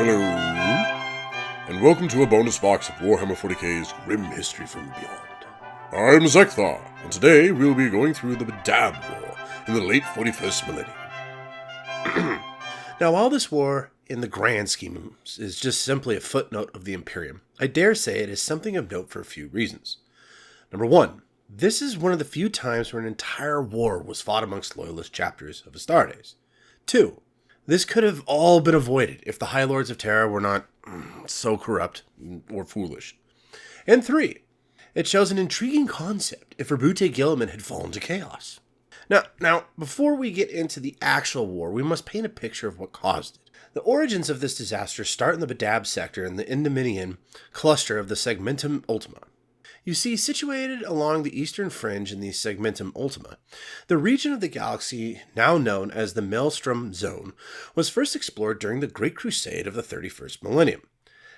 Hello, and welcome to a bonus box of Warhammer 40k's Grim History from Beyond. I'm Zeckthar, and today we'll be going through the Badab War in the late 41st millennium. Now, while this war, in the grand scheme, is just simply a footnote of the Imperium, I dare say it is something of note for a few reasons. Number one, this is one of the few times where an entire war was fought amongst loyalist chapters of Astartes. Two, this could have all been avoided if the High Lords of Terra were not so corrupt or foolish. And three, it shows an intriguing concept if Rabute Guilliman had fallen to chaos. Now, before we get into the actual war, we must paint a picture of what caused it. The origins of this disaster start in the Badab Sector in the Millennium cluster of the Segmentum Ultima. You see, situated along the eastern fringe in the Segmentum Ultima, the region of the galaxy now known as the Maelstrom Zone was first explored during the Great Crusade of the 31st millennium.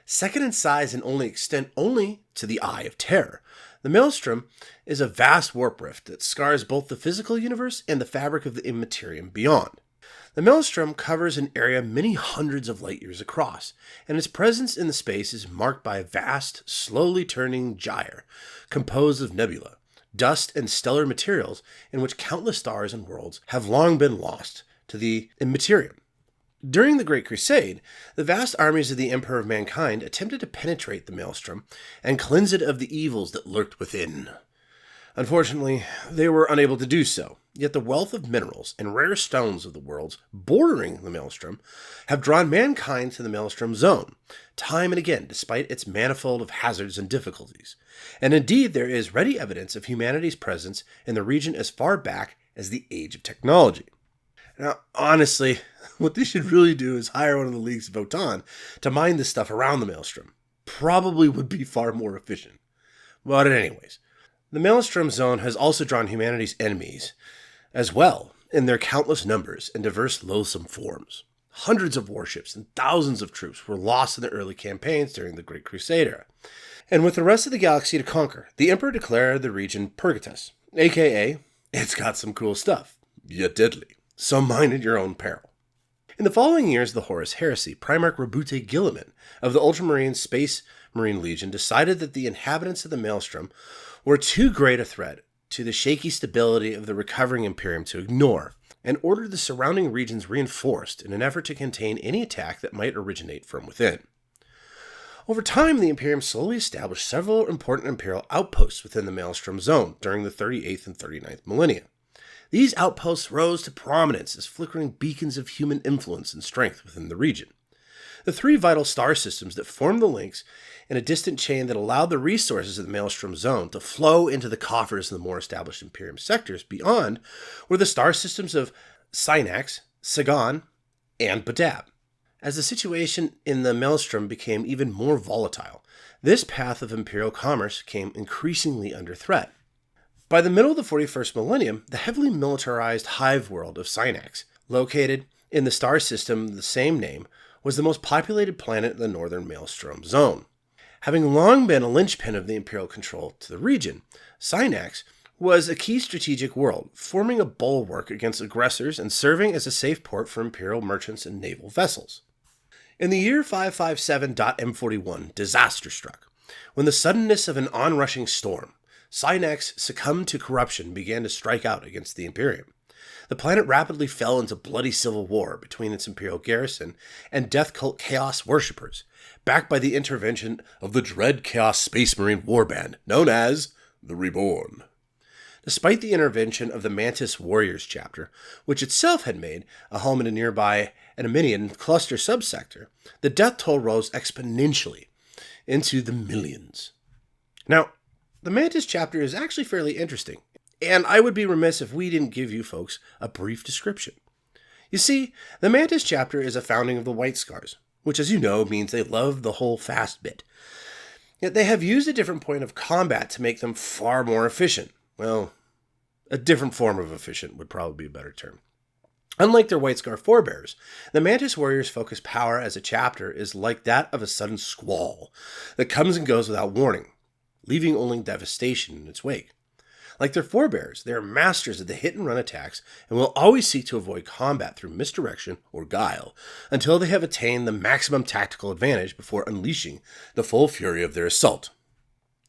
Second in size and extent only to the Eye of Terror, the Maelstrom is a vast warp rift that scars both the physical universe and the fabric of the Imperium beyond. The Maelstrom covers an area many hundreds of light years across, and its presence in the space is marked by a vast, slowly turning gyre, composed of nebula, dust, and stellar materials in which countless stars and worlds have long been lost to the Imperium. During the Great Crusade, the vast armies of the Emperor of Mankind attempted to penetrate the Maelstrom and cleanse it of the evils that lurked within. Unfortunately, they were unable to do so, yet the wealth of minerals and rare stones of the worlds bordering the Maelstrom have drawn mankind to the Maelstrom Zone, time and again, despite its manifold of hazards and difficulties. And indeed, there is ready evidence of humanity's presence in the region as far back as the Age of Technology. Now, honestly, what they should really do is hire one of the Leagues of Votan to mine this stuff around the Maelstrom. Probably would be far more efficient. But anyways, the Maelstrom Zone has also drawn humanity's enemies as well in their countless numbers and diverse loathsome forms. Hundreds of warships and thousands of troops were lost in the early campaigns during the Great Crusade era. And with the rest of the galaxy to conquer, the Emperor declared the region Purgatus, aka, it's got some cool stuff, yet deadly, so mine at your own peril. In the following years of the Horus Heresy, Primarch Rabute Guilliman of the Ultramarine Space Marine Legion decided that the inhabitants of the Maelstrom were too great a threat to the shaky stability of the recovering Imperium to ignore, and ordered the surrounding regions reinforced in an effort to contain any attack that might originate from within. Over time, the Imperium slowly established several important Imperial outposts within the Maelstrom Zone during the 38th and 39th millennia. These outposts rose to prominence as flickering beacons of human influence and strength within the region. The three vital star systems that formed the links in a distant chain that allowed the resources of the Maelstrom Zone to flow into the coffers of the more established Imperium sectors beyond were the star systems of Synax, Sagan, and Badab. As the situation in the Maelstrom became even more volatile, this path of Imperial commerce came increasingly under threat. By the middle of the 41st millennium, the heavily militarized hive world of Synax, located in the star system of the same name, was the most populated planet in the northern Maelstrom Zone. Having long been a linchpin of the Imperial control to the region, Synax was a key strategic world, forming a bulwark against aggressors and serving as a safe port for Imperial merchants and naval vessels. In the year 557.M41, disaster struck, when the suddenness of an onrushing storm, Synax succumbed to corruption and began to strike out against the Imperium. The planet rapidly fell into bloody civil war between its Imperial garrison and death cult chaos worshippers, backed by the intervention of the dread Chaos Space Marine warband known as the Reborn. Despite the intervention of the Mantis Warriors chapter, which itself had made a home in a nearby Endominion cluster subsector, the death toll rose exponentially into the millions. Now, the Mantis chapter is actually fairly interesting, and I would be remiss if we didn't give you folks a brief description. You see, the Mantis chapter is a founding of the White Scars, which, as you know, means they love the whole fast bit. Yet they have used a different point of combat to make them far more efficient. Well, a different form of efficient would probably be a better term. Unlike their White Scar forebears, the Mantis Warriors' focus power as a chapter is like that of a sudden squall that comes and goes without warning, leaving only devastation in its wake. Like their forebears, they are masters of the hit-and-run attacks and will always seek to avoid combat through misdirection or guile until they have attained the maximum tactical advantage before unleashing the full fury of their assault.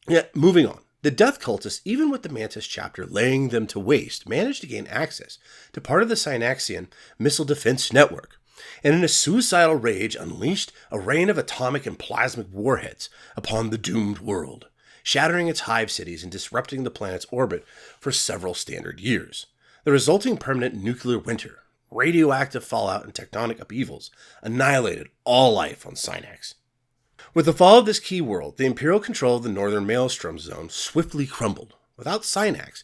Yet, moving on. The Death Cultists, even with the Mantis chapter laying them to waste, managed to gain access to part of the Synaxian missile defense network, and in a suicidal rage unleashed a rain of atomic and plasmic warheads upon the doomed world, shattering its hive cities and disrupting the planet's orbit for several standard years. The resulting permanent nuclear winter, radioactive fallout, and tectonic upheavals annihilated all life on Synax. With the fall of this key world, the Imperial control of the northern Maelstrom zone swiftly crumbled. Without Synax,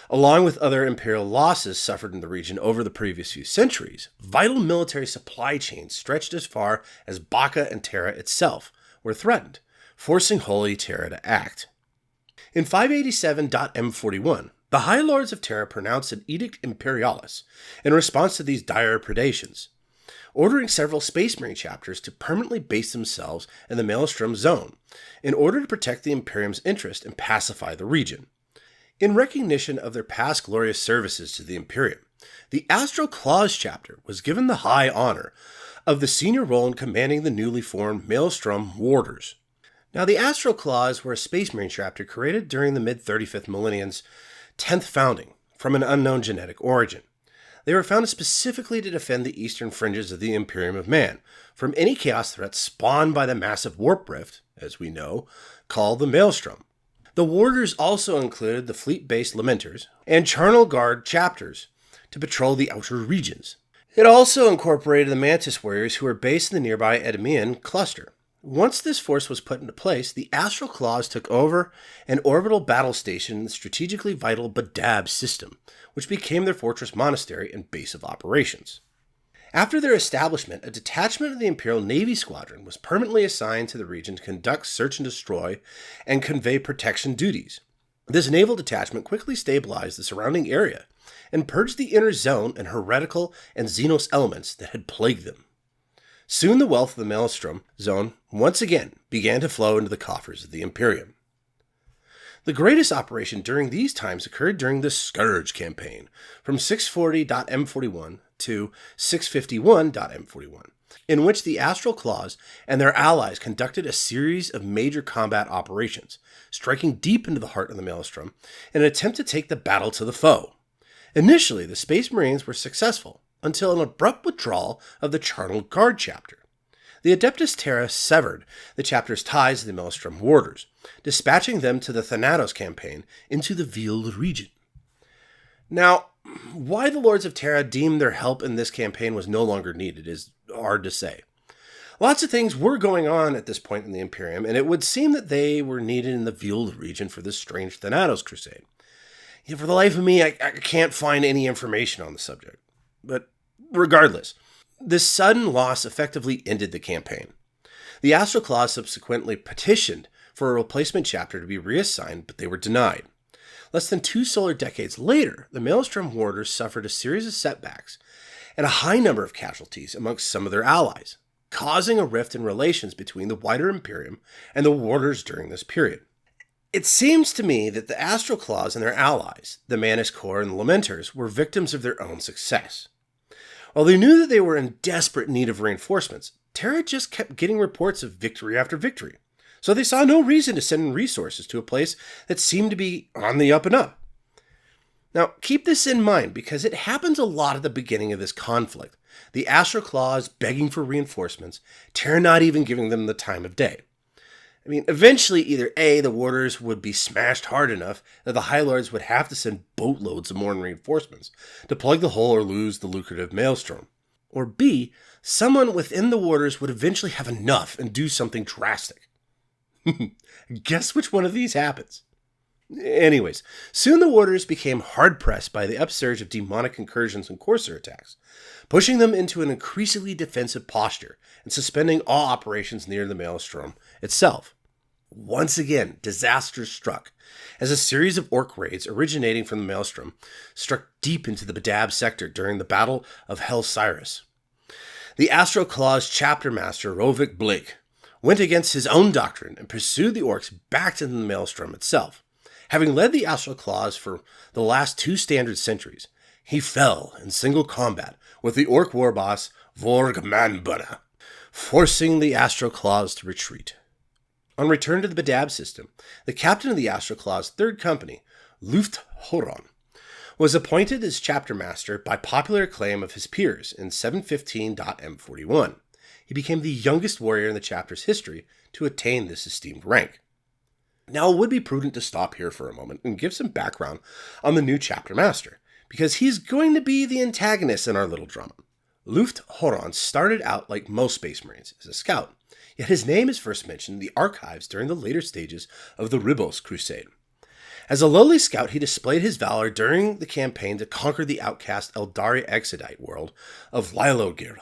along with other Imperial losses suffered in the region over the previous few centuries, vital military supply chains stretched as far as Baka and Terra itself were threatened, forcing Holy Terra to act. In 587.M41, the High Lords of Terra pronounced an Edict Imperialis in response to these dire predations, ordering several Space Marine chapters to permanently base themselves in the Maelstrom zone in order to protect the Imperium's interest and pacify the region. In recognition of their past glorious services to the Imperium, the Astral Claws chapter was given the high honor of the senior role in commanding the newly formed Maelstrom Warders. Now, the Astral Claws were a Space Marine chapter created during the mid-35th millennium's 10th founding from an unknown genetic origin. They were founded specifically to defend the eastern fringes of the Imperium of Man from any chaos threats spawned by the massive warp rift, as we know, called the Maelstrom. The Warders also included the fleet-based Lamenters and Charnel Guard chapters to patrol the outer regions. It also incorporated the Mantis Warriors who were based in the nearby Edemian cluster. Once this force was put into place, the Astral Claws took over an orbital battle station in the strategically vital Badab system, which became their fortress monastery and base of operations. After their establishment, a detachment of the Imperial Navy Squadron was permanently assigned to the region to conduct search and destroy and convey protection duties. This naval detachment quickly stabilized the surrounding area and purged the inner zone and heretical and Xenos elements that had plagued them. Soon the wealth of the Maelstrom zone once again began to flow into the coffers of the Imperium. The greatest operation during these times occurred during the Scourge campaign, from 640.M41 to 651.M41, in which the Astral Claws and their allies conducted a series of major combat operations, striking deep into the heart of the Maelstrom in an attempt to take the battle to the foe. Initially, the Space Marines were successful, until an abrupt withdrawal of the Charnel Guard chapter. The Adeptus Terra severed the chapter's ties to the Maelstrom Warders, dispatching them to the Thanatos campaign into the Veiled region. Now, why the Lords of Terra deemed their help in this campaign was no longer needed is hard to say. Lots of things were going on at this point in the Imperium, and it would seem that they were needed in the Veiled region for this strange Thanatos crusade. Yet for the life of me, I can't find any information on the subject. But regardless, this sudden loss effectively ended the campaign. The Astral Claws subsequently petitioned for a replacement chapter to be reassigned, but they were denied. Less than 2 solar decades later, the Maelstrom Warders suffered a series of setbacks and a high number of casualties amongst some of their allies, causing a rift in relations between the wider Imperium and the Warders during this period. It seems to me that the Astral Claws and their allies, the Mantis Corps and the Lamenters, were victims of their own success. While they knew that they were in desperate need of reinforcements, Terra just kept getting reports of victory after victory, so they saw no reason to send resources to a place that seemed to be on the up and up. Now, keep this in mind because it happens a lot at the beginning of this conflict. The Astral Claws begging for reinforcements, Terra not even giving them the time of day. I mean, eventually either A, the Warders would be smashed hard enough that the High Lords would have to send boatloads of more reinforcements to plug the hole or lose the lucrative Maelstrom. Or B, someone within the Warders would eventually have enough and do something drastic. Guess which one of these happens? Anyways, soon the Warders became hard-pressed by the upsurge of demonic incursions and Corsair attacks, pushing them into an increasingly defensive posture and suspending all operations near the Maelstrom itself. Once again, disaster struck, as a series of orc raids originating from the Maelstrom struck deep into the Badab Sector during the Battle of Hel-Cyrus. The Astral Claws chapter master, Rovik Blake, went against his own doctrine and pursued the orcs back to the Maelstrom itself. Having led the Astral Claws for the last 2 standard centuries, he fell in single combat with the Orc war boss Vorgmanbuna, forcing the Astral Claws to retreat. On return to the Badab system, the captain of the Astral Claws' 3rd company, Lugft Huron, was appointed as chapter master by popular acclaim of his peers in 715.M41. He became the youngest warrior in the chapter's history to attain this esteemed rank. Now, it would be prudent to stop here for a moment and give some background on the new chapter master, because he's going to be the antagonist in our little drama. Lugft Huron started out like most Space Marines as a scout, yet his name is first mentioned in the archives during the later stages of the Ribos Crusade. As a lowly scout, he displayed his valor during the campaign to conquer the outcast Eldari Exodite world of Lilogir,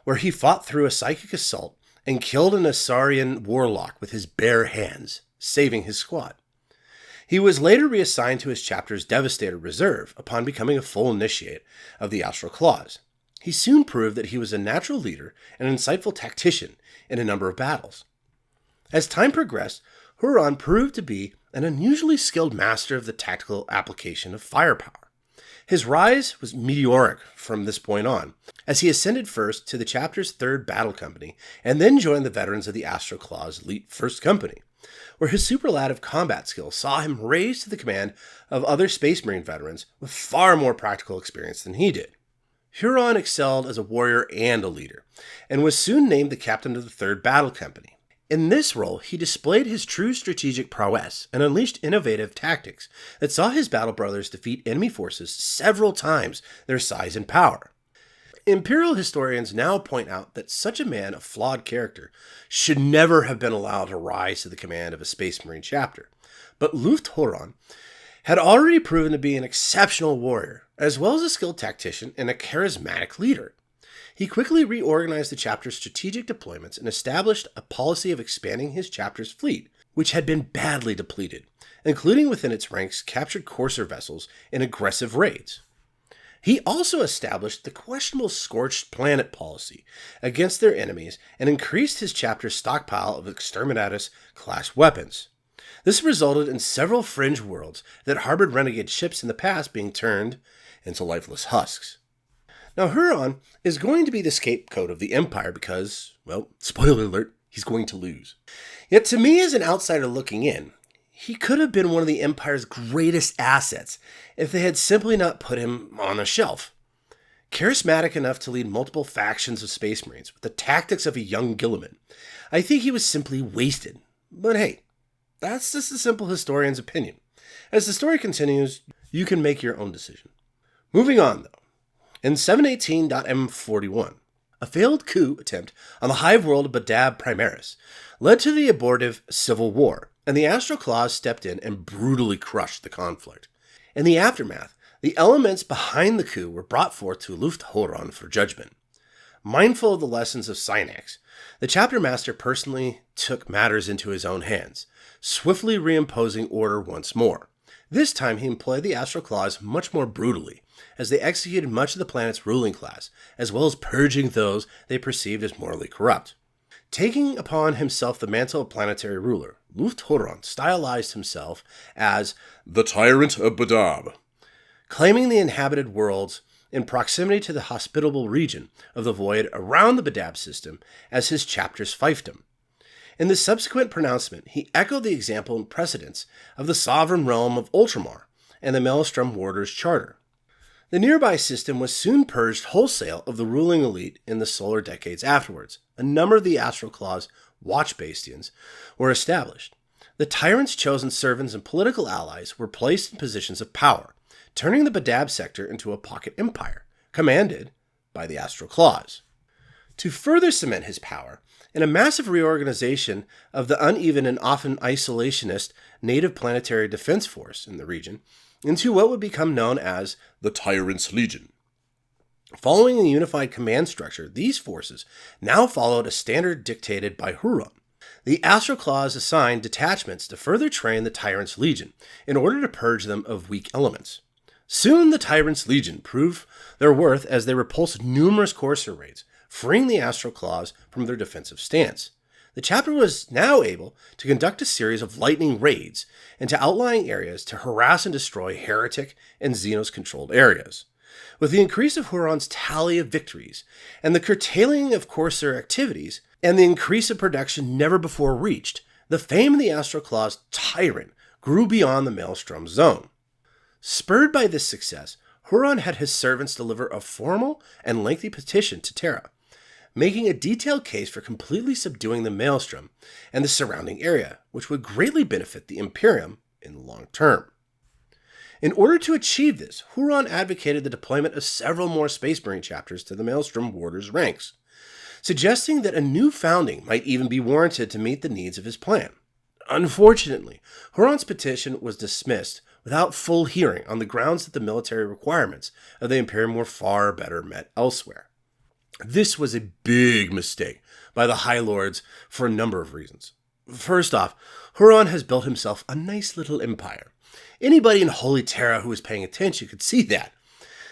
where he fought through a psychic assault and killed an Asarian warlock with his bare hands, saving his squad. He was later reassigned to his chapter's Devastator Reserve upon becoming a full initiate of the Astral Claws. He soon proved that he was a natural leader and an insightful tactician in a number of battles. As time progressed, Huron proved to be an unusually skilled master of the tactical application of firepower. His rise was meteoric from this point on, as he ascended first to the chapter's 3rd battle company and then joined the veterans of the Astral Claws' elite 1st company, where his superlative combat skills saw him raised to the command of other Space Marine veterans with far more practical experience than he did. Huron excelled as a warrior and a leader, and was soon named the captain of the 3rd battle company. In this role, he displayed his true strategic prowess and unleashed innovative tactics that saw his battle brothers defeat enemy forces several times their size and power. Imperial historians now point out that such a man of flawed character should never have been allowed to rise to the command of a Space Marine chapter, but Lugft Huron had already proven to be an exceptional warrior, as well as a skilled tactician and a charismatic leader. He quickly reorganized the chapter's strategic deployments and established a policy of expanding his chapter's fleet, which had been badly depleted, including within its ranks captured courser vessels in aggressive raids. He also established the questionable Scorched Planet policy against their enemies and increased his chapter's stockpile of Exterminatus-class weapons. This resulted in several fringe worlds that harbored renegade ships in the past being turned into lifeless husks. Now, Huron is going to be the scapegoat of the Empire because, well, spoiler alert, he's going to lose. Yet to me, as an outsider looking in, he could have been one of the Empire's greatest assets if they had simply not put him on a shelf. Charismatic enough to lead multiple factions of Space Marines with the tactics of a young Guilliman, I think he was simply wasted. But hey, that's just a simple historian's opinion. As the story continues, you can make your own decision. Moving on, though. In 718.M41, a failed coup attempt on the hive world of Badab Primaris led to the abortive Civil War, and the Astral Claws stepped in and brutally crushed the conflict. In the aftermath, the elements behind the coup were brought forth to Lugft Huron for judgment. Mindful of the lessons of Synax, the chapter master personally took matters into his own hands, swiftly reimposing order once more. This time he employed the Astral Claws much more brutally, as they executed much of the planet's ruling class, as well as purging those they perceived as morally corrupt. Taking upon himself the mantle of planetary ruler, Lugft Huron stylized himself as the Tyrant of Badab, claiming the inhabited worlds in proximity to the hospitable region of the void around the Badab system as his chapter's fiefdom. In the subsequent pronouncement, he echoed the example and precedents of the sovereign realm of Ultramar and the Maelstrom Warder's charter. The nearby system was soon purged wholesale of the ruling elite in the solar decades afterwards. A number of the Astral Claws' watch bastions were established. The tyrant's chosen servants and political allies were placed in positions of power, turning the Badab sector into a pocket empire, commanded by the Astral Claws. To further cement his power, in a massive reorganization of the uneven and often isolationist native planetary defense force in the region, into what would become known as the Tyrant's Legion. Following a unified command structure, these forces now followed a standard dictated by Huron. The Astral Claws assigned detachments to further train the Tyrant's Legion in order to purge them of weak elements. Soon the Tyrant's Legion proved their worth as they repulsed numerous courser raids, freeing the Astral Claws from their defensive stance. The chapter was now able to conduct a series of lightning raids into outlying areas to harass and destroy heretic and Xenos-controlled areas. With the increase of Huron's tally of victories, and the curtailing of Corsair activities, and the increase of production never before reached, the fame of the Astral Claws Tyrant grew beyond the Maelstrom zone. Spurred by this success, Huron had his servants deliver a formal and lengthy petition to Terra, making a detailed case for completely subduing the Maelstrom and the surrounding area, which would greatly benefit the Imperium in the long term. In order to achieve this, Huron advocated the deployment of several more Space Marine chapters to the Maelstrom Warders' ranks, suggesting that a new founding might even be warranted to meet the needs of his plan. Unfortunately, Huron's petition was dismissed without full hearing on the grounds that the military requirements of the Imperium were far better met elsewhere. This was a big mistake by the High Lords for a number of reasons. First off, Huron has built himself a nice little empire. Anybody in Holy Terra who was paying attention could see that.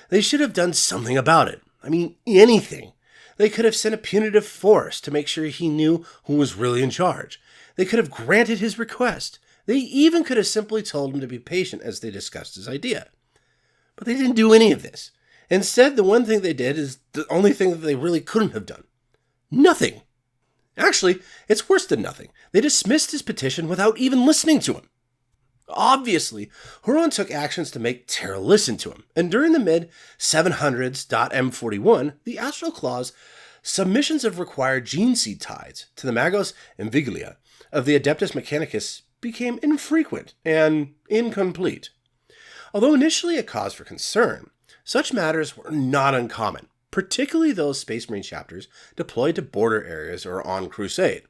They should have done something about it. I mean, anything. They could have sent a punitive force to make sure he knew who was really in charge. They could have granted his request. They even could have simply told him to be patient as they discussed his idea. But they didn't do any of this. Instead, the one thing they did is the only thing that they really couldn't have done. Nothing. Actually, it's worse than nothing. They dismissed his petition without even listening to him. Obviously, Huron took actions to make Terra listen to him, and during the mid-700s M41, the Astral Claws' submissions of required gene seed tides to the Magos Inviglia of the Adeptus Mechanicus became infrequent and incomplete. Although initially a cause for concern, such matters were not uncommon, particularly those Space Marine chapters deployed to border areas or on crusade,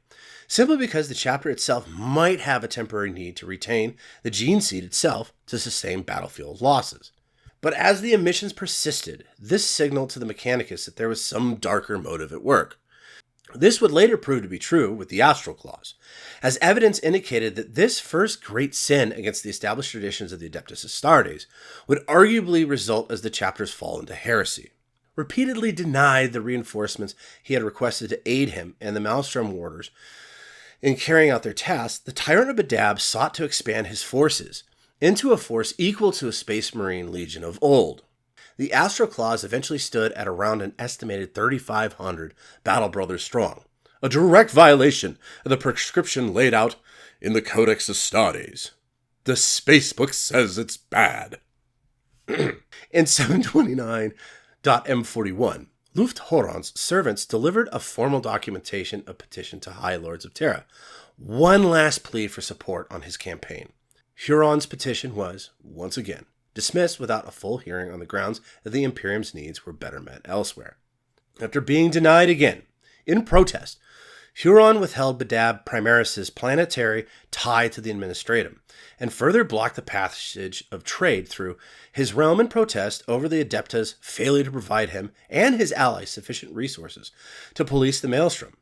simply because the chapter itself might have a temporary need to retain the gene seed itself to sustain battlefield losses. But as the omissions persisted, this signaled to the Mechanicus that there was some darker motive at work. This would later prove to be true with the Astral Claws, as evidence indicated that this first great sin against the established traditions of the Adeptus Astartes would arguably result as the chapters fall into heresy. Repeatedly denied the reinforcements he had requested to aid him and the Maelstrom Warders in carrying out their tasks, the Tyrant of Badab sought to expand his forces into a force equal to a Space Marine Legion of old. The Astral Claws eventually stood at around an estimated 3,500 Battle Brothers strong, a direct violation of the prescription laid out in the Codex Astartes. The Spacebook says it's bad. In 729 M41, Lugft Huron's servants delivered a formal documentation of petition to High Lords of Terra, one last plea for support on his campaign. Huron's petition was, once again, dismissed without a full hearing on the grounds that the Imperium's needs were better met elsewhere. After being denied again, in protest, Huron withheld Badab Primaris's planetary tie to the Administratum, and further blocked the passage of trade through his realm in protest over the Adepta's failure to provide him and his allies sufficient resources to police the Maelstrom.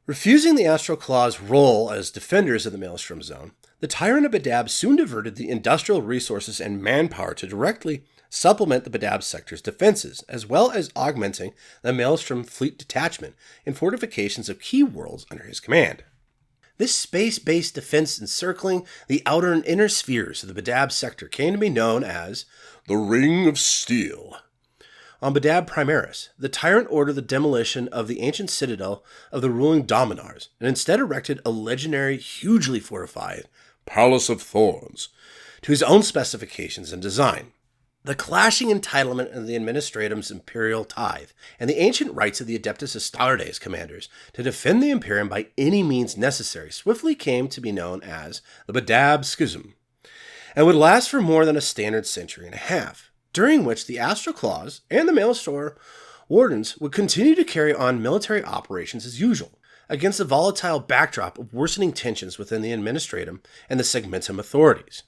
Refusing the Astral Claws' role as defenders of the Maelstrom zone, the Tyrant of Badab soon diverted the industrial resources and manpower to directly supplement the Badab sector's defenses, as well as augmenting the Maelstrom fleet detachment in fortifications of key worlds under his command. This space-based defense encircling the outer and inner spheres of the Badab sector came to be known as the Ring of Steel. On Badab Primaris, the Tyrant ordered the demolition of the ancient citadel of the ruling Dominars, and instead erected a legendary, hugely fortified Palace of Thorns to his own specifications and design. The clashing entitlement of the Administratum's imperial tithe and the ancient rights of the Adeptus Astartes commanders to defend the Imperium by any means necessary swiftly came to be known as the Badab Schism, and would last for more than a standard century and a half, during which the Astral Claws and the Maelstrom Wardens would continue to carry on military operations as usual, against the volatile backdrop of worsening tensions within the Administratum and the Segmentum authorities.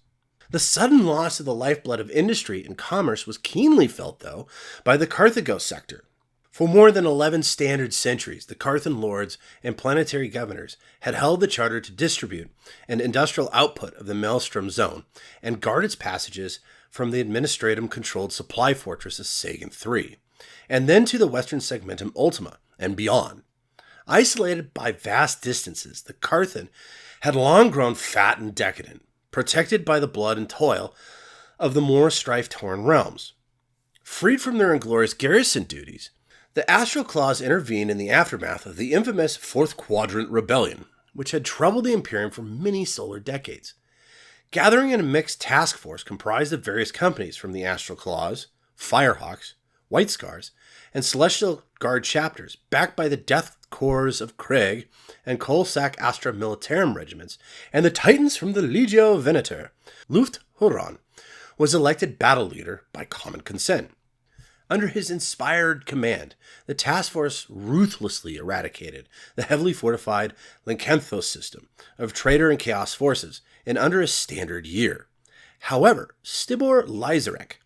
The sudden loss of the lifeblood of industry and commerce was keenly felt, though, by the Carthago sector. For more than 11 standard centuries, the Carthan lords and planetary governors had held the charter to distribute an industrial output of the Maelstrom zone and guard its passages from the Administratum-controlled supply fortress of Sagan III, and then to the western Segmentum Ultima and beyond. Isolated by vast distances, the Carthan had long grown fat and decadent, protected by the blood and toil of the more strife-torn realms. Freed from their inglorious garrison duties, the Astral Claws intervened in the aftermath of the infamous Fourth Quadrant Rebellion, which had troubled the Imperium for many solar decades. Gathering in a mixed task force comprised of various companies from the Astral Claws, Firehawks, White Scars, and Celestial Guard chapters, backed by the Death Corps of Krieg and Colsac Astra Militarum regiments, and the Titans from the Legio Venator, Lugft Huron was elected battle leader by common consent. Under his inspired command, the task force ruthlessly eradicated the heavily fortified Lycanthos system of traitor and chaos forces in under a standard year. However, Stibor Lizarek,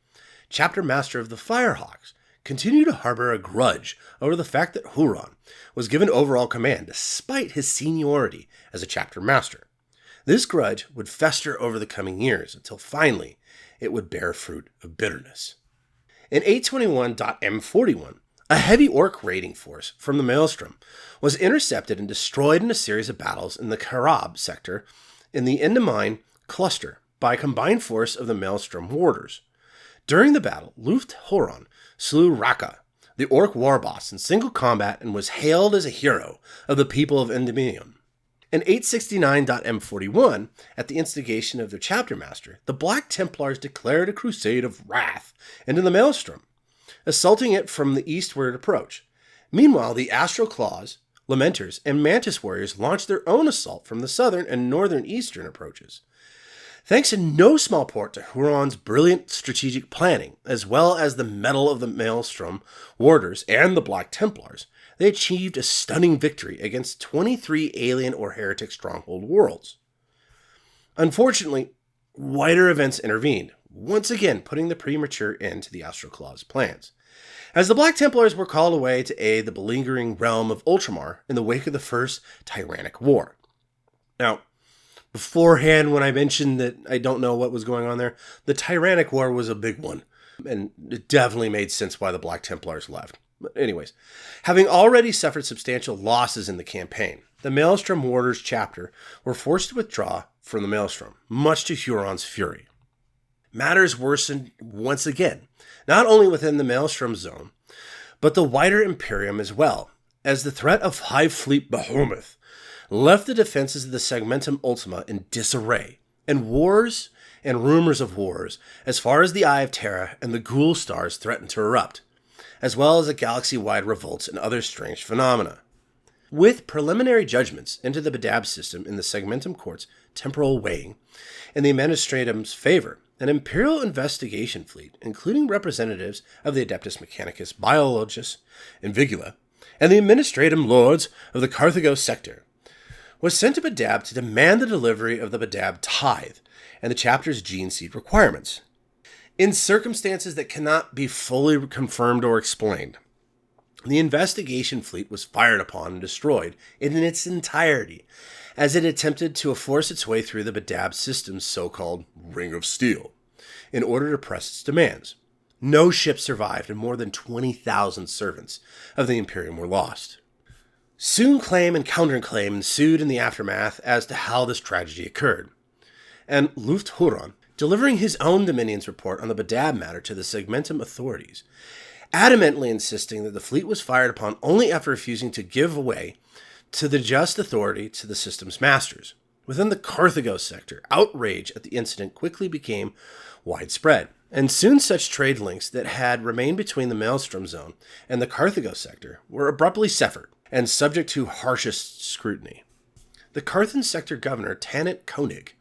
chapter master of the Firehawks, continued to harbor a grudge over the fact that Huron was given overall command despite his seniority as a chapter master. This grudge would fester over the coming years until finally it would bear fruit of bitterness. In 821.M41, a heavy orc raiding force from the Maelstrom was intercepted and destroyed in a series of battles in the Badab sector in the Endemine cluster by a combined force of the Maelstrom warders. During the battle, Lugft Huron slew Raka, the orc war boss, in single combat and was hailed as a hero of the people of Millenium. In 869.M41, at the instigation of their chapter master, the Black Templars declared a crusade of wrath into the Maelstrom, assaulting it from the eastward approach. Meanwhile, the Astral Claws, Lamenters, and Mantis warriors launched their own assault from the southern and northern eastern approaches. Thanks in no small part to Huron's brilliant strategic planning, as well as the mettle of the Maelstrom warders and the Black Templars, they achieved a stunning victory against 23 alien or heretic stronghold worlds. Unfortunately, wider events intervened, once again putting the premature end to the Astral Claws' plans, as the Black Templars were called away to aid the beleaguering realm of Ultramar in the wake of the First Tyrannic War. Now, beforehand, when I mentioned that I don't know what was going on there, the Tyrannic War was a big one, and it definitely made sense why the Black Templars left. But anyways, having already suffered substantial losses in the campaign, the Maelstrom Warders chapter were forced to withdraw from the Maelstrom, much to Huron's fury. Matters worsened once again, not only within the Maelstrom zone, but the wider Imperium as well, as the threat of Hive Fleet Behemoth left the defenses of the Segmentum Ultima in disarray, and wars and rumors of wars, as far as the Eye of Terra and the Ghoul Stars, threatened to erupt, as well as a galaxy-wide revolts and other strange phenomena. With preliminary judgments into the Badab system in the Segmentum Court's temporal weighing in the Administratum's favor, an Imperial investigation fleet, including representatives of the Adeptus Mechanicus, Biologus, and Vigula, and the Administratum Lords of the Carthago Sector, was sent to Badab to demand the delivery of the Badab tithe and the chapter's gene seed requirements, in circumstances that cannot be fully confirmed or explained. The investigation fleet was fired upon and destroyed in its entirety as it attempted to force its way through the Badab system's so-called Ring of Steel in order to press its demands. No ship survived and more than 20,000 servants of the Imperium were lost. Soon claim and counterclaim ensued in the aftermath as to how this tragedy occurred, and Lugft Huron, delivering his own Dominion's report on the Badab matter to the Segmentum authorities, adamantly insisting that the fleet was fired upon only after refusing to give way to the just authority to the system's masters. Within the Carthago sector, outrage at the incident quickly became widespread, and soon such trade links that had remained between the Maelstrom zone and the Carthago sector were abruptly severed and subject to harshest scrutiny. The Carthan sector governor, Tanit Koenig,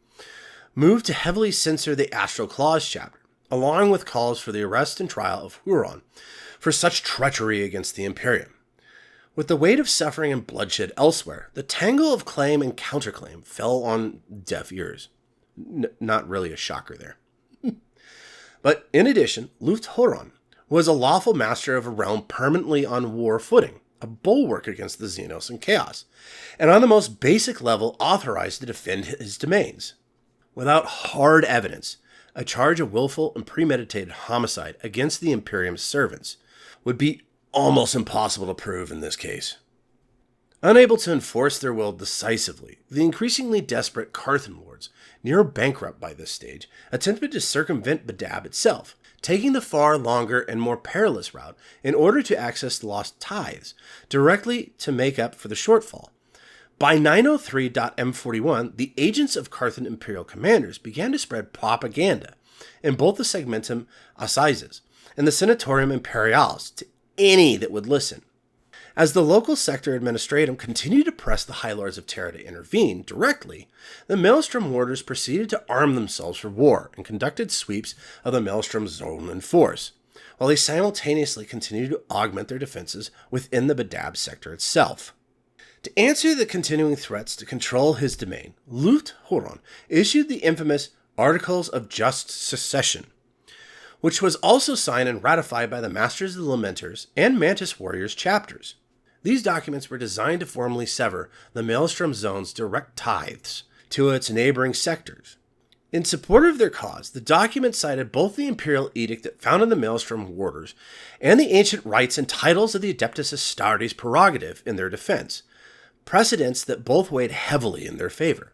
moved to heavily censor the Astral Claws chapter, along with calls for the arrest and trial of Huron for such treachery against the Imperium. With the weight of suffering and bloodshed elsewhere, the tangle of claim and counterclaim fell on deaf ears. Not really a shocker there. But in addition, Lugft Huron was a lawful master of a realm permanently on war footing, a bulwark against the Xenos and Chaos, and on the most basic level authorized to defend his domains. Without hard evidence, a charge of willful and premeditated homicide against the Imperium's servants would be almost impossible to prove in this case. Unable to enforce their will decisively, the increasingly desperate Carthan lords, near bankrupt by this stage, attempted to circumvent Badab itself, taking the far longer and more perilous route in order to access the lost tithes, directly to make up for the shortfall. By 903.M41, the agents of Carthan imperial commanders began to spread propaganda in both the Segmentum Assises and the Senatorium Imperialis to any that would listen. As the local sector administratum continued to press the High Lords of Terra to intervene directly, the Maelstrom warders proceeded to arm themselves for war and conducted sweeps of the Maelstrom zone in force, while they simultaneously continued to augment their defenses within the Badab sector itself. To answer the continuing threats to control his domain, Lugft Huron issued the infamous Articles of Just Secession, which was also signed and ratified by the Masters of the Lamenters and Mantis Warriors chapters. These documents were designed to formally sever the Maelstrom Zone's direct tithes to its neighboring sectors. In support of their cause, the document cited both the imperial edict that founded the Maelstrom warders and the ancient rights and titles of the Adeptus Astartes prerogative in their defense, precedents that both weighed heavily in their favor.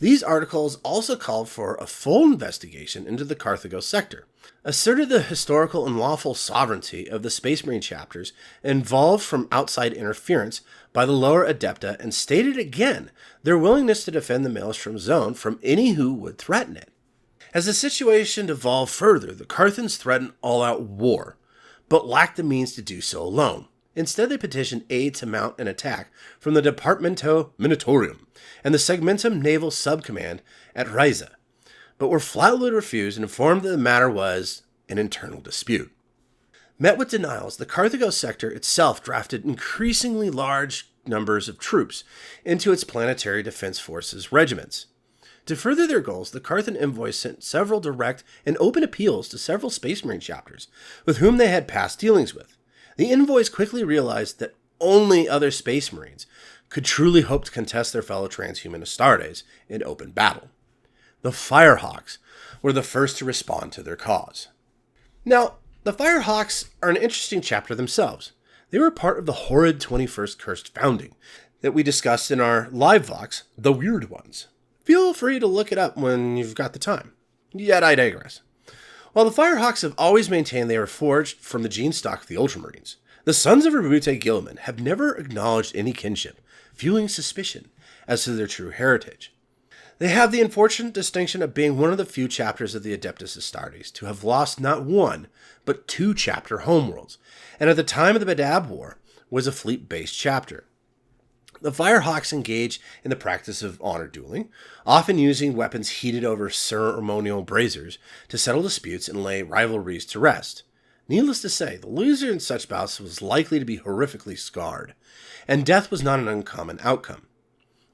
These articles also called for a full investigation into the Carthago sector, asserted the historical and lawful sovereignty of the Space Marine chapters involved from outside interference by the lower Adepta, and stated again their willingness to defend the Maelstrom Zone from any who would threaten it. As the situation devolved further, the Carthans threatened all-out war, but lacked the means to do so alone. Instead, they petitioned aid to mount an attack from the Departamento Minotaurium and the Segmentum Naval Subcommand at Rise, but were flatly refused and informed that the matter was an internal dispute. Met with denials, the Carthago sector itself drafted increasingly large numbers of troops into its planetary defense forces regiments. To further their goals, the Carthan envoys sent several direct and open appeals to several Space Marine chapters with whom they had past dealings with. The envoys quickly realized that only other Space Marines could truly hope to contest their fellow transhuman Astartes in open battle. The Firehawks were the first to respond to their cause. Now, the Firehawks are an interesting chapter themselves. They were part of the horrid 21st Cursed founding that we discussed in our live Vox, The Weird Ones. Feel free to look it up when you've got the time. Yet I digress. While the Firehawks have always maintained they were forged from the gene stock of the Ultramarines, the Sons of Rabute Gilliman have never acknowledged any kinship, fueling suspicion as to their true heritage. They have the unfortunate distinction of being one of the few chapters of the Adeptus Astartes to have lost not one, but two chapter homeworlds, and at the time of the Badab War was a fleet-based chapter. The Firehawks engage in the practice of honor dueling, often using weapons heated over ceremonial braziers to settle disputes and lay rivalries to rest. Needless to say, the loser in such bouts was likely to be horrifically scarred, and death was not an uncommon outcome.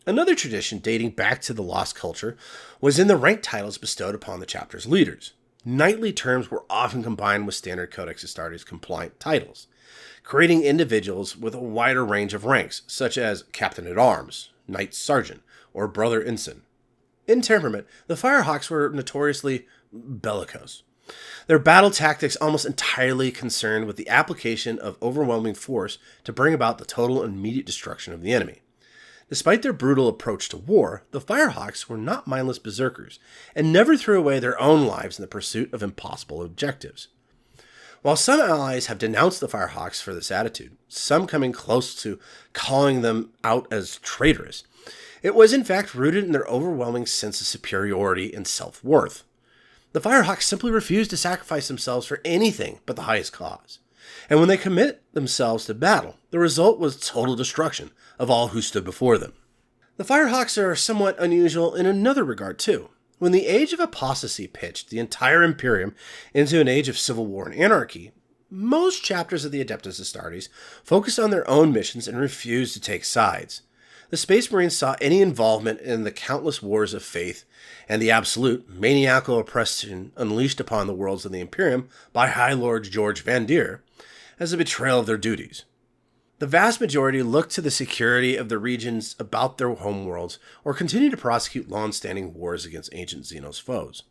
Another tradition dating back to the Lost Culture was in the rank titles bestowed upon the chapter's leaders. Knightly terms were often combined with standard Codex Astartes compliant titles, creating individuals with a wider range of ranks, such as Captain-at-Arms, Knight Sergeant, or Brother Ensign. In temperament, the Firehawks were notoriously bellicose. Their battle tactics almost entirely concerned with the application of overwhelming force to bring about the total and immediate destruction of the enemy. Despite their brutal approach to war, the Firehawks were not mindless berserkers, and never threw away their own lives in the pursuit of impossible objectives. While some allies have denounced the Firehawks for this attitude, some coming close to calling them out as traitorous, it was in fact rooted in their overwhelming sense of superiority and self-worth. The Firehawks simply refused to sacrifice themselves for anything but the highest cause. And when they commit themselves to battle, the result was total destruction of all who stood before them. The Firehawks are somewhat unusual in another regard too. When the age of apostasy pitched the entire Imperium into an age of civil war and anarchy, most chapters of the Adeptus Astartes focused on their own missions and refused to take sides. The Space Marines saw any involvement in the countless wars of faith and the absolute, maniacal oppression unleashed upon the worlds of the Imperium by High Lord George Van Deer as a betrayal of their duties. The vast majority looked to the security of the regions about their homeworlds or continued to prosecute long-standing wars against ancient Xenos foes.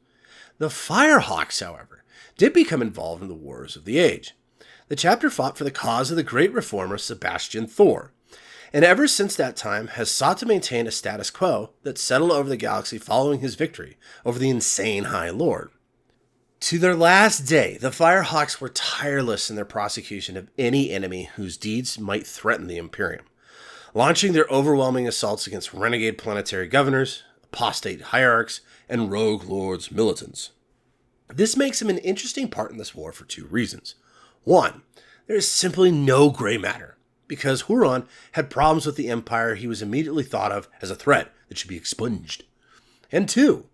The Firehawks, however, did become involved in the wars of the age. The chapter fought for the cause of the great reformer Sebastian Thor, and ever since that time has sought to maintain a status quo that settled over the galaxy following his victory over the insane High Lord. To their last day, the Firehawks were tireless in their prosecution of any enemy whose deeds might threaten the Imperium, launching their overwhelming assaults against renegade planetary governors, apostate hierarchs, and rogue lords militants. This makes him an interesting part in this war for two reasons. One, there is simply no gray matter, because Huron had problems with the Empire. He was immediately thought of as a threat that should be expunged. And two,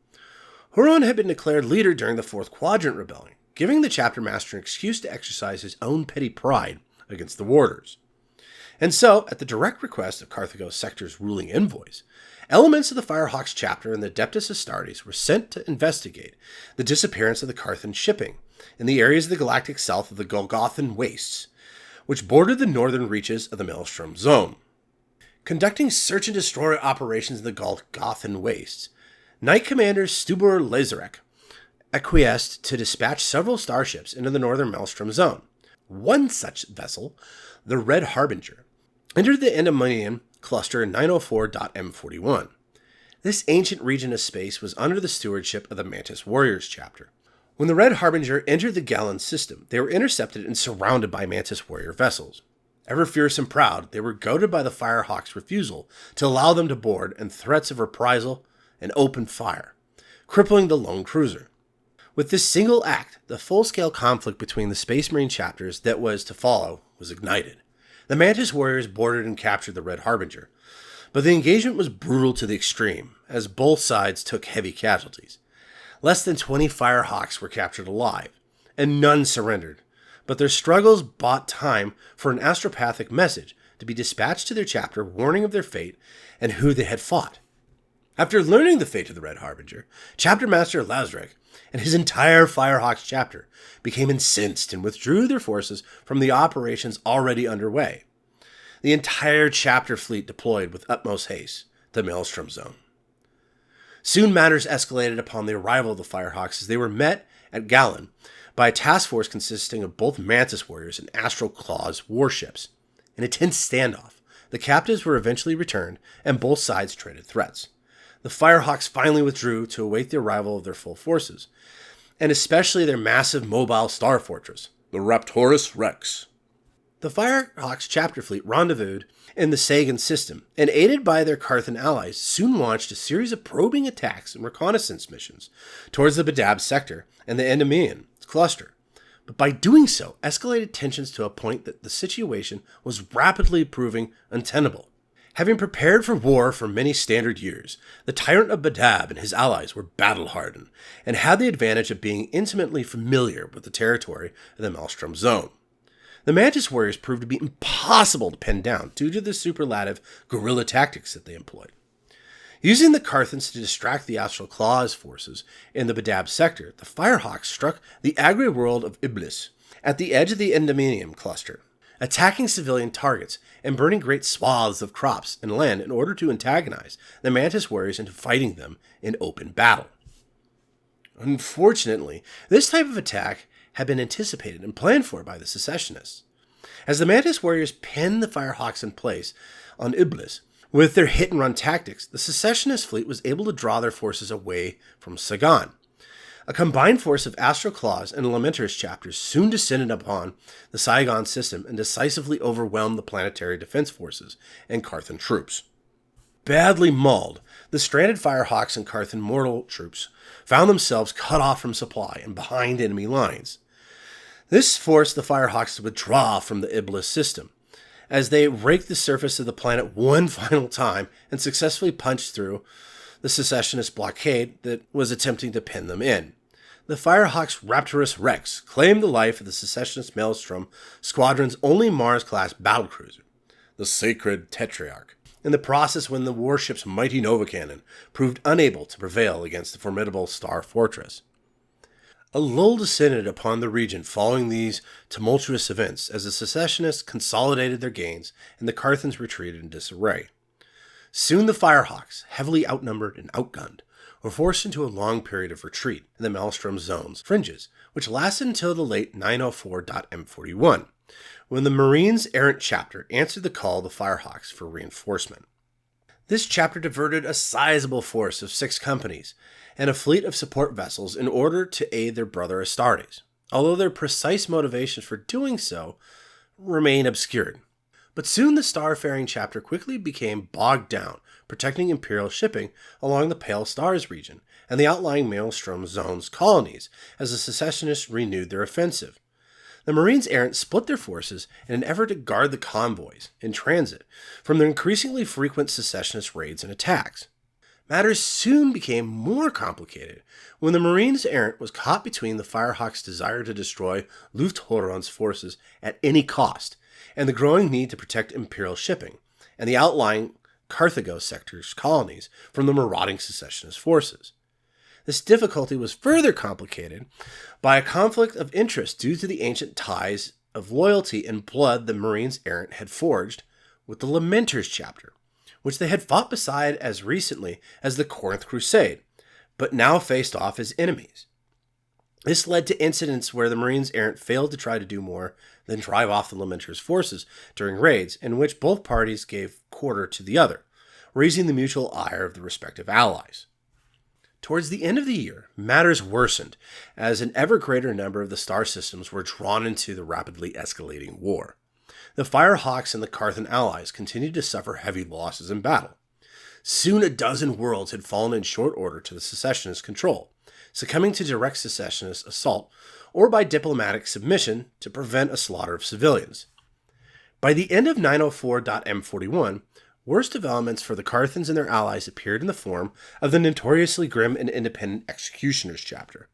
Huron had been declared leader during the Fourth Quadrant Rebellion, giving the chapter master an excuse to exercise his own petty pride against the warders. And so, at the direct request of Carthago Sector's ruling envoys, elements of the Firehawks chapter and the Adeptus Astartes were sent to investigate the disappearance of the Carthan shipping in the areas of the galactic south of the Golgothan Wastes, which bordered the northern reaches of the Maelstrom Zone. Conducting search and destroy operations in the Golgothan Wastes, Knight Commander Stubor Lazarek acquiesced to dispatch several starships into the northern Maelstrom Zone. One such vessel, the Red Harbinger, entered the Millennium cluster 904.M41. This ancient region of space was under the stewardship of the Mantis Warriors chapter. When the Red Harbinger entered the Gallon system, they were intercepted and surrounded by Mantis Warrior vessels. Ever fierce and proud, they were goaded by the Firehawks' refusal to allow them to board and threats of reprisal and open fire, crippling the lone cruiser. With this single act, the full-scale conflict between the Space Marine chapters that was to follow was ignited. The Mantis Warriors boarded and captured the Red Harbinger, but the engagement was brutal to the extreme, as both sides took heavy casualties. Less than 20 Firehawks were captured alive, and none surrendered, but their struggles bought time for an astropathic message to be dispatched to their chapter warning of their fate and who they had fought. After learning the fate of the Red Harbinger, Chapter Master Lazarek and his entire Firehawks chapter became incensed and withdrew their forces from the operations already underway. The entire chapter fleet deployed with utmost haste to Maelstrom Zone. Soon matters escalated upon the arrival of the Firehawks as they were met at Gallon by a task force consisting of both Mantis Warriors and Astral Claws warships. In a tense standoff, the captives were eventually returned and both sides traded threats. The Firehawks finally withdrew to await the arrival of their full forces, and especially their massive mobile star fortress, the Raptorus Rex. The Firehawks chapter fleet rendezvoused in the Sagan system, and aided by their Carthan allies, soon launched a series of probing attacks and reconnaissance missions towards the Badab sector and the Endymion cluster. But by doing so, escalated tensions to a point that the situation was rapidly proving untenable. Having prepared for war for many standard years, the Tyrant of Badab and his allies were battle-hardened and had the advantage of being intimately familiar with the territory of the Maelstrom Zone. The Mantis Warriors proved to be impossible to pin down due to the superlative guerrilla tactics that they employed. Using the Carthans to distract the Astral Claws forces in the Badab sector, the Firehawks struck the agri-world of Iblis at the edge of the Millennium cluster, attacking civilian targets and burning great swaths of crops and land in order to antagonize the Mantis Warriors into fighting them in open battle. Unfortunately, this type of attack had been anticipated and planned for by the Secessionists. As the Mantis Warriors pinned the Firehawks in place on Iblis with their hit-and-run tactics, the Secessionist fleet was able to draw their forces away from Sagan. A combined force of Astral Claws and Lamenter's chapters soon descended upon the Saigon system and decisively overwhelmed the planetary defense forces and Carthan troops. Badly mauled, the stranded Firehawks and Carthan mortal troops found themselves cut off from supply and behind enemy lines. This forced the Firehawks to withdraw from the Iblis system, as they raked the surface of the planet one final time and successfully punched through the Secessionist blockade that was attempting to pin them in. The Firehawks' Raptorus Rex claimed the life of the Secessionist Maelstrom Squadron's only Mars-class battlecruiser, the Sacred Tetrarch, in the process when the warship's mighty Nova Cannon proved unable to prevail against the formidable Star Fortress. A lull descended upon the region following these tumultuous events as the Secessionists consolidated their gains and the Carthans retreated in disarray. Soon the Firehawks, heavily outnumbered and outgunned, were forced into a long period of retreat in the Maelstrom Zone's fringes, which lasted until the late 904.M41, when the Marines Errant chapter answered the call of the Firehawks for reinforcement. This chapter diverted a sizable force of 6 companies and a fleet of support vessels in order to aid their brother Astartes, although their precise motivations for doing so remain obscured. But soon the Starfaring chapter quickly became bogged down protecting Imperial shipping along the Pale Stars region and the outlying Maelstrom Zone's colonies as the Secessionists renewed their offensive. The Marines Errant split their forces in an effort to guard the convoys in transit from their increasingly frequent Secessionist raids and attacks. Matters soon became more complicated when the Marines Errant was caught between the Firehawks' desire to destroy Lugft Huron's forces at any cost and the growing need to protect Imperial shipping and the outlying Carthago sector's colonies from the marauding Secessionist forces. This difficulty was further complicated by a conflict of interest due to the ancient ties of loyalty and blood the Marines Errant had forged with the Lamenters chapter, which they had fought beside as recently as the Corinth Crusade, but now faced off as enemies. This led to incidents where the Marines Errant failed to try to do more than drive off the Lamenters' forces during raids, in which both parties gave quarter to the other, raising the mutual ire of the respective allies. Towards the end of the year, matters worsened as an ever greater number of the star systems were drawn into the rapidly escalating war. The Firehawks and the Carthan allies continued to suffer heavy losses in battle. Soon a dozen worlds had fallen in short order to the Secessionist control, succumbing to direct Secessionist assault or by diplomatic submission to prevent a slaughter of civilians. By the end of 904.M41, worse developments for the Carthans and their allies appeared in the form of the notoriously grim and independent Executioners chapter.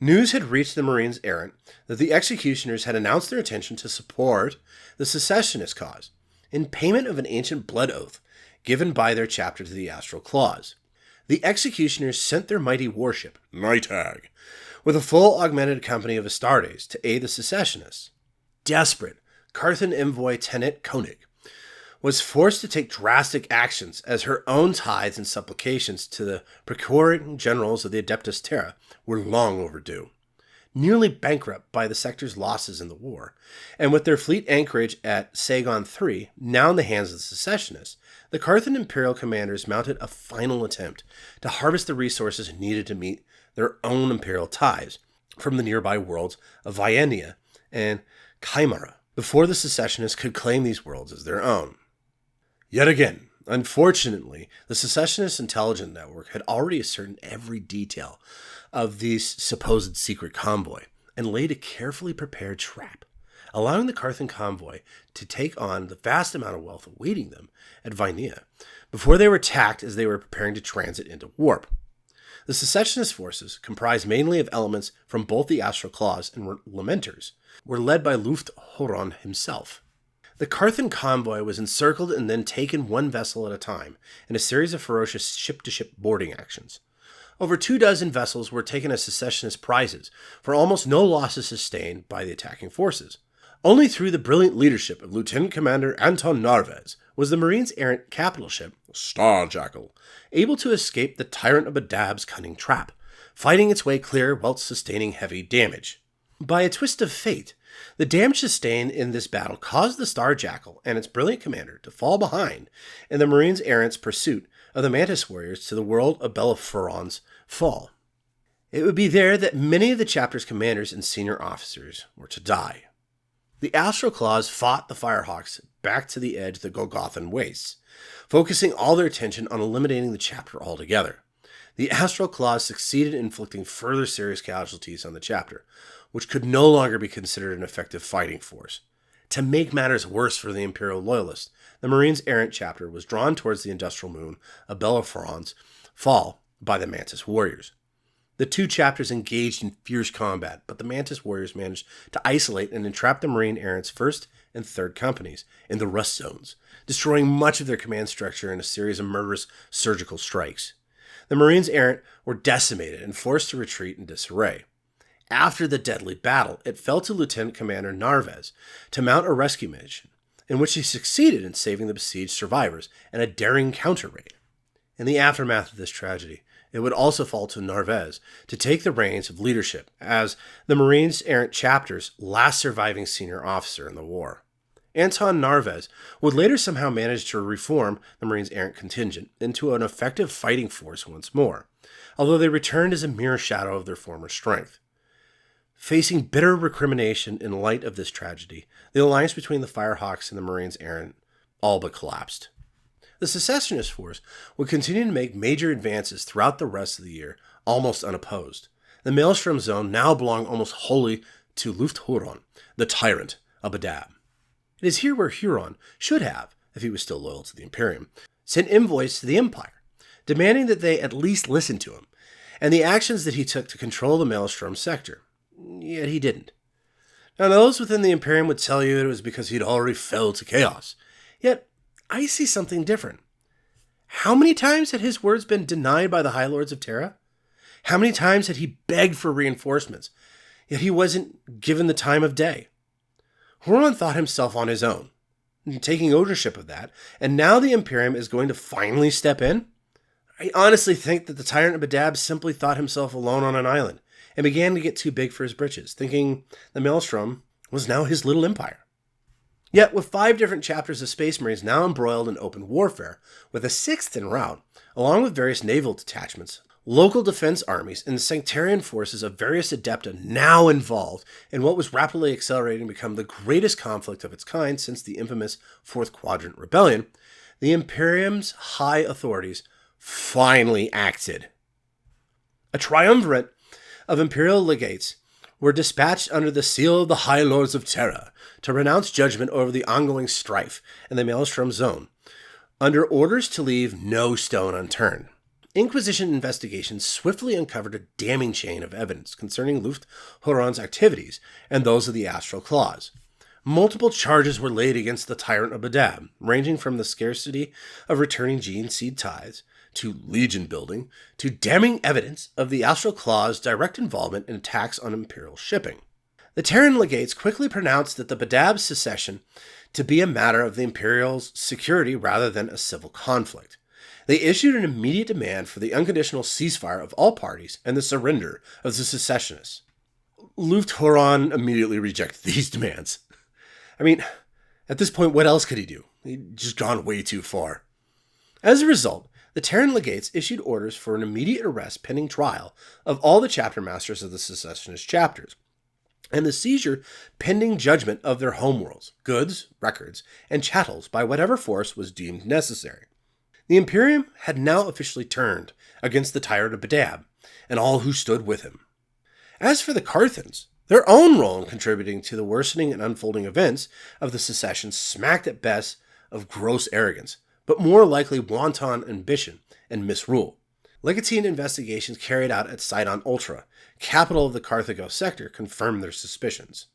News had reached the Marines Errant that the Executioners had announced their intention to support the Secessionist cause in payment of an ancient blood oath given by their chapter to the Astral Claws. The Executioners sent their mighty warship, Night Hag, with a full augmented company of Astartes to aid the Secessionists. Desperate, Carthan envoy Tenet Koenig was forced to take drastic actions as her own tithes and supplications to the procuring generals of the Adeptus Terra were long overdue. Nearly bankrupt by the sector's losses in the war, and with their fleet anchorage at Sagon III now in the hands of the Secessionists, the Carthan Imperial commanders mounted a final attempt to harvest the resources needed to meet their own imperial ties from the nearby worlds of Vienia and Chimera before the Secessionists could claim these worlds as their own. Yet again, unfortunately, the Secessionist intelligence network had already ascertained every detail of this supposed secret convoy and laid a carefully prepared trap, allowing the Carthan convoy to take on the vast amount of wealth awaiting them at Vienia before they were attacked as they were preparing to transit into warp. The Secessionist forces, comprised mainly of elements from both the Astral Claws and Lamenters, were led by Lugft Huron himself. The Carthan convoy was encircled and then taken one vessel at a time in a series of ferocious ship-to-ship boarding actions. Over 24 vessels were taken as Secessionist prizes, for almost no losses sustained by the attacking forces. Only through the brilliant leadership of Lieutenant Commander Anton Narvez was the Marines Errant capital ship, Star Jackal, able to escape the Tyrant of Badab's cunning trap, fighting its way clear whilst sustaining heavy damage. By a twist of fate, the damage sustained in this battle caused the Star Jackal and its brilliant commander to fall behind in the Marines Errant's pursuit of the Mantis warriors to the world of Bellerophon's fall. It would be there that many of the chapter's commanders and senior officers were to die. The Astral Claws fought the Firehawks back to the edge of the Golgothan wastes, focusing all their attention on eliminating the chapter altogether. The Astral Claws succeeded in inflicting further serious casualties on the chapter, which could no longer be considered an effective fighting force. To make matters worse for the Imperial Loyalists, the Marines Errant chapter was drawn towards the industrial moon of Bellerophon's fall by the Mantis warriors. The two chapters engaged in fierce combat, but the Mantis warriors managed to isolate and entrap the Marine Errant's 1st and 3rd companies in the rust zones, destroying much of their command structure in a series of murderous surgical strikes. The Marines Errant were decimated and forced to retreat in disarray. After the deadly battle, it fell to Lieutenant Commander Narvez to mount a rescue mission, in which he succeeded in saving the besieged survivors and a daring counter-raid. In the aftermath of this tragedy, It would also fall to Narvez to take the reins of leadership as the Marines Errant chapter's last surviving senior officer in the war. Anton Narvez would later somehow manage to reform the Marines Errant contingent into an effective fighting force once more, although they returned as a mere shadow of their former strength. Facing bitter recrimination in light of this tragedy, the alliance between the Firehawks and the Marines Errant all but collapsed. The Secessionist force would continue to make major advances throughout the rest of the year, almost unopposed. The Maelstrom Zone now belonged almost wholly to Lugft Huron, the Tyrant of Badab. It is here where Huron should have, if he was still loyal to the Imperium, sent envoys to the Empire, demanding that they at least listen to him, and the actions that he took to control the Maelstrom Sector. Yet he didn't. Now, those within the Imperium would tell you it was because he'd already fell to chaos. Yet, I see something different. How many times had his words been denied by the High Lords of Terra? How many times had he begged for reinforcements, yet he wasn't given the time of day? Huron thought himself on his own, taking ownership of that, and now the Imperium is going to finally step in? I honestly think that the Tyrant of Badab simply thought himself alone on an island, and began to get too big for his britches, thinking the Maelstrom was now his little empire. Yet, with 5 different chapters of Space Marines now embroiled in open warfare, with a 6th en route, along with various naval detachments, local defense armies, and the sectarian forces of various adepta now involved in what was rapidly accelerating to become the greatest conflict of its kind since the infamous Fourth Quadrant Rebellion, the Imperium's high authorities finally acted. A triumvirate of imperial legates were dispatched under the seal of the High Lords of Terra to pronounce judgment over the ongoing strife in the Maelstrom Zone, under orders to leave no stone unturned. Inquisition investigations swiftly uncovered a damning chain of evidence concerning Lugft Huron's activities and those of the Astral Claws. Multiple charges were laid against the Tyrant of Badab, ranging from the scarcity of returning G and seed tithes, to legion building, to damning evidence of the Astral Claws' direct involvement in attacks on Imperial shipping. The Terran legates quickly pronounced that the Badab secession to be a matter of the Imperial's security rather than a civil conflict. They issued an immediate demand for the unconditional ceasefire of all parties and the surrender of the secessionists. Lugft Huron immediately rejected these demands. I mean, at this point, what else could he do? He'd just gone way too far. As a result, the Terran legates issued orders for an immediate arrest pending trial of all the chapter masters of the secessionist chapters, and the seizure pending judgment of their homeworlds, goods, records, and chattels by whatever force was deemed necessary. The Imperium had now officially turned against the Tyrant of Badab and all who stood with him. As for the Carthans, their own role in contributing to the worsening and unfolding events of the secession smacked at best of gross arrogance, but more likely wanton ambition and misrule. Legatine investigations carried out at Sidon Ultra, capital of the Carthago sector, confirmed their suspicions.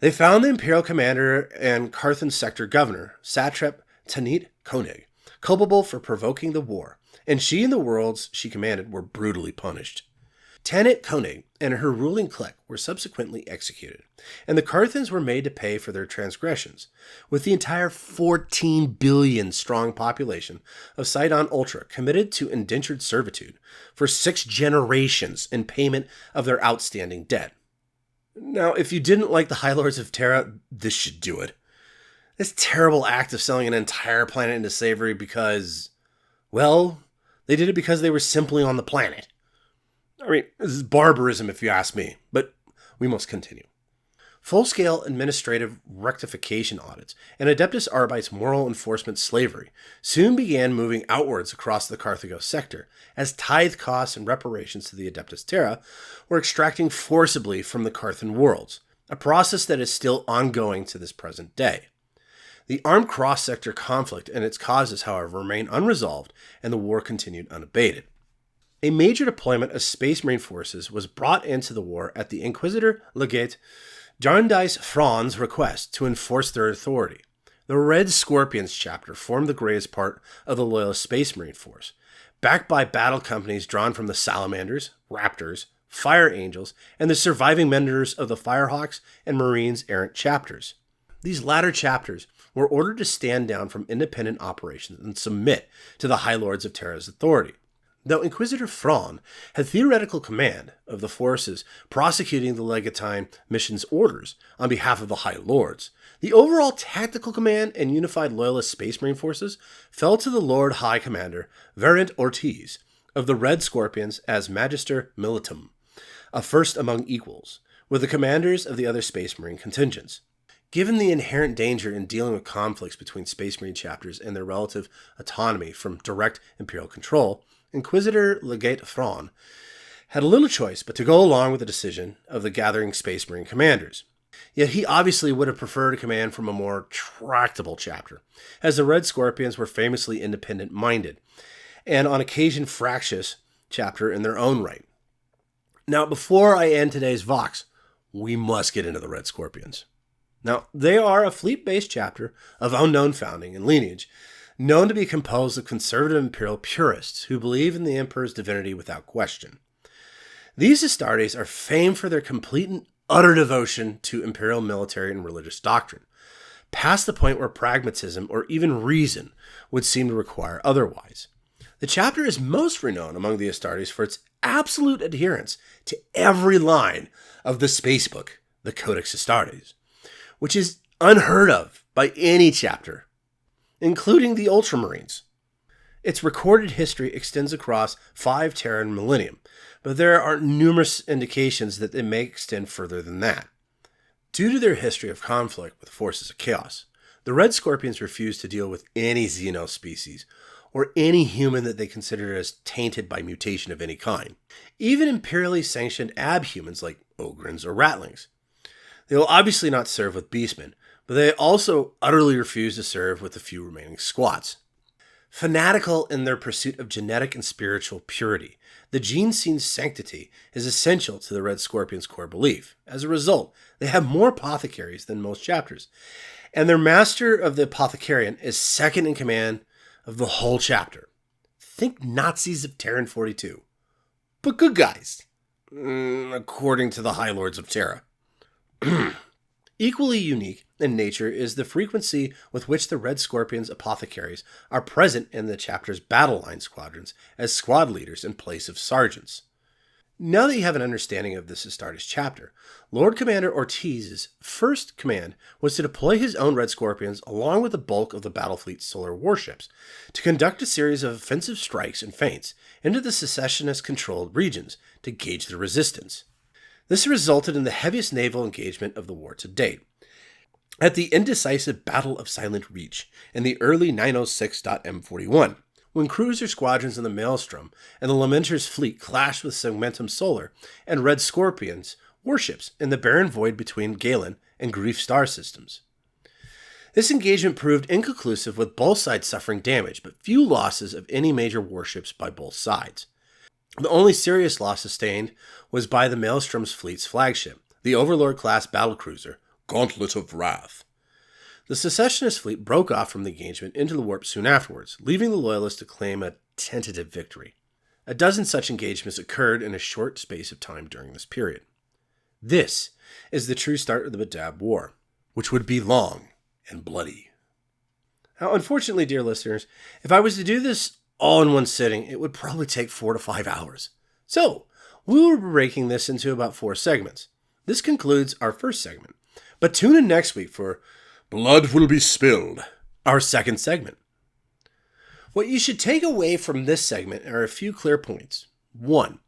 They found the Imperial commander and Carthan sector governor, satrap Tanit Koenig, culpable for provoking the war, and she and the worlds she commanded were brutally punished. Tanit Koenig and her ruling clique were subsequently executed, and the Carthans were made to pay for their transgressions, with the entire 14 billion strong population of Sidon Ultra committed to indentured servitude for 6 generations in payment of their outstanding debt. Now, if you didn't like the High Lords of Terra, this should do it. This terrible act of selling an entire planet into slavery because, well, they did it because they were simply on the planet. I mean, this is barbarism if you ask me, but we must continue. Full-scale administrative rectification audits and Adeptus Arbite's moral enforcement slavery soon began moving outwards across the Carthago sector, as tithe costs and reparations to the Adeptus Terra were extracting forcibly from the Carthan worlds, a process that is still ongoing to this present day. The armed cross-sector conflict and its causes, however, remain unresolved, and the war continued unabated. A major deployment of Space Marine forces was brought into the war at the Inquisitor Legate Jarndyce Fran's request to enforce their authority. The Red Scorpions chapter formed the greatest part of the Loyalist Space Marine force, backed by battle companies drawn from the Salamanders, Raptors, Fire Angels, and the surviving members of the Firehawks and Marines Errant chapters. These latter chapters were ordered to stand down from independent operations and submit to the High Lords of Terra's authority. Though Inquisitor Thrawn had theoretical command of the forces prosecuting the Legatine mission's orders on behalf of the High Lords, the overall tactical command and unified Loyalist Space Marine forces fell to the Lord High Commander Variant Ortiz of the Red Scorpions as Magister Militum, a first among equals, with the commanders of the other Space Marine contingents. Given the inherent danger in dealing with conflicts between Space Marine chapters and their relative autonomy from direct Imperial control, Inquisitor Lugft Huron had little choice but to go along with the decision of the gathering Space Marine commanders. Yet he obviously would have preferred a command from a more tractable chapter, as the Red Scorpions were famously independent-minded, and on occasion fractious chapter in their own right. Now, before I end today's Vox, we must get into the Red Scorpions. Now, they are a fleet-based chapter of unknown founding and lineage, known to be composed of conservative imperial purists who believe in the emperor's divinity without question. These Astartes are famed for their complete and utter devotion to imperial military and religious doctrine, past the point where pragmatism or even reason would seem to require otherwise. The chapter is most renowned among the Astartes for its absolute adherence to every line of the spacebook, the Codex Astartes, which is unheard of by any chapter, including the Ultramarines. Its recorded history extends across 5 Terran millennium, but there are numerous indications that it may extend further than that. Due to their history of conflict with forces of chaos, the Red Scorpions refuse to deal with any Xeno species, or any human that they consider as tainted by mutation of any kind, even imperially sanctioned abhumans like Ogrins or Ratlings. They will obviously not serve with beastmen, but they also utterly refuse to serve with the few remaining squats. Fanatical in their pursuit of genetic and spiritual purity, the gene scene's sanctity is essential to the Red Scorpion's core belief. As a result, they have more apothecaries than most chapters, and their master of the apothecarian is second in command of the whole chapter. Think Nazis of Terran 42. But good guys, according to the High Lords of Terra. Equally unique in nature is the frequency with which the Red Scorpion's apothecaries are present in the chapter's battle line squadrons as squad leaders in place of sergeants. Now that you have an understanding of this Astartes chapter, Lord Commander Ortiz's first command was to deploy his own Red Scorpions along with the bulk of the battle fleet's solar warships to conduct a series of offensive strikes and feints into the secessionist-controlled regions to gauge the resistance. This resulted in the heaviest naval engagement of the war to date. At the indecisive Battle of Silent Reach in the early 906.M41, when cruiser squadrons in the Maelstrom and the Lamenter's fleet clashed with Segmentum Solar and Red Scorpion's warships in the barren void between Galen and Grief star systems. This engagement proved inconclusive, with both sides suffering damage, but few losses of any major warships by both sides. The only serious loss sustained was by the Maelstrom's fleet's flagship, the Overlord-class battlecruiser, Gauntlet of Wrath. The Secessionist fleet broke off from the engagement into the warp soon afterwards, leaving the Loyalists to claim a tentative victory. A dozen such engagements occurred in a short space of time during this period. This is the true start of the Badab War, which would be long and bloody. Now, unfortunately, dear listeners, if I was to do this all in one sitting, it would probably take 4 to 5 hours. So, we will be breaking this into about 4 segments. This concludes our first segment, but tune in next week for Blood Will Be Spilled, our second segment. What you should take away from this segment are a few clear points. 1.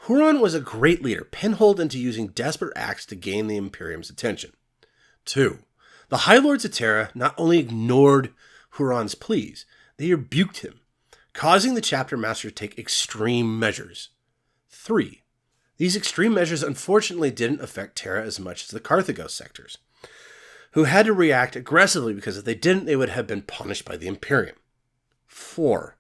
Huron was a great leader, pinholed into using desperate acts to gain the Imperium's attention. 2. The High Lords of Terra not only ignored Huron's pleas, they rebuked him, causing the chapter master to take extreme measures. 3. These extreme measures unfortunately didn't affect Terra as much as the Carthagos sectors, who had to react aggressively because if they didn't, they would have been punished by the Imperium. 4.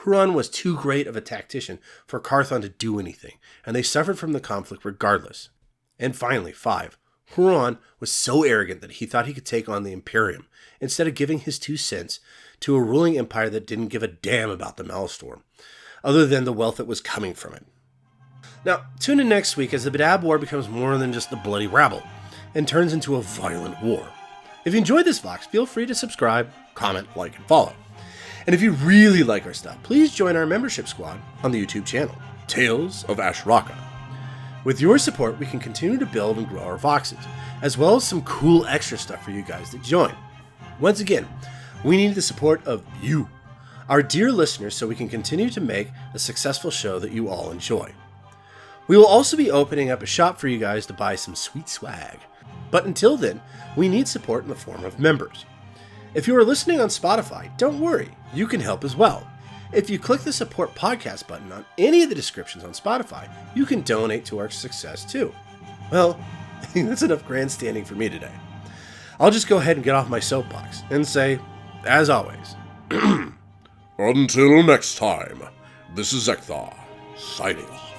Huron was too great of a tactician for Carthon to do anything, and they suffered from the conflict regardless. And finally, 5. Huron was so arrogant that he thought he could take on the Imperium, instead of giving his 2 cents to a ruling empire that didn't give a damn about the Maelstrom, other than the wealth that was coming from it. Now, tune in next week as the Badab War becomes more than just a bloody rabble, and turns into a violent war. If you enjoyed this Vox, feel free to subscribe, comment, like, and follow. And if you really like our stuff, please join our membership squad on the YouTube channel, Tales of Ashraka. With your support, we can continue to build and grow our Voxes, as well as some cool extra stuff for you guys that join. Once again, we need the support of you, our dear listeners, so we can continue to make a successful show that you all enjoy. We will also be opening up a shop for you guys to buy some sweet swag. But until then, we need support in the form of members. If you are listening on Spotify, don't worry, you can help as well. If you click the support podcast button on any of the descriptions on Spotify, you can donate to our success too. Well, that's enough grandstanding for me today. I'll just go ahead and get off my soapbox and say, as always, Until next time, this is Zeckthar, signing off.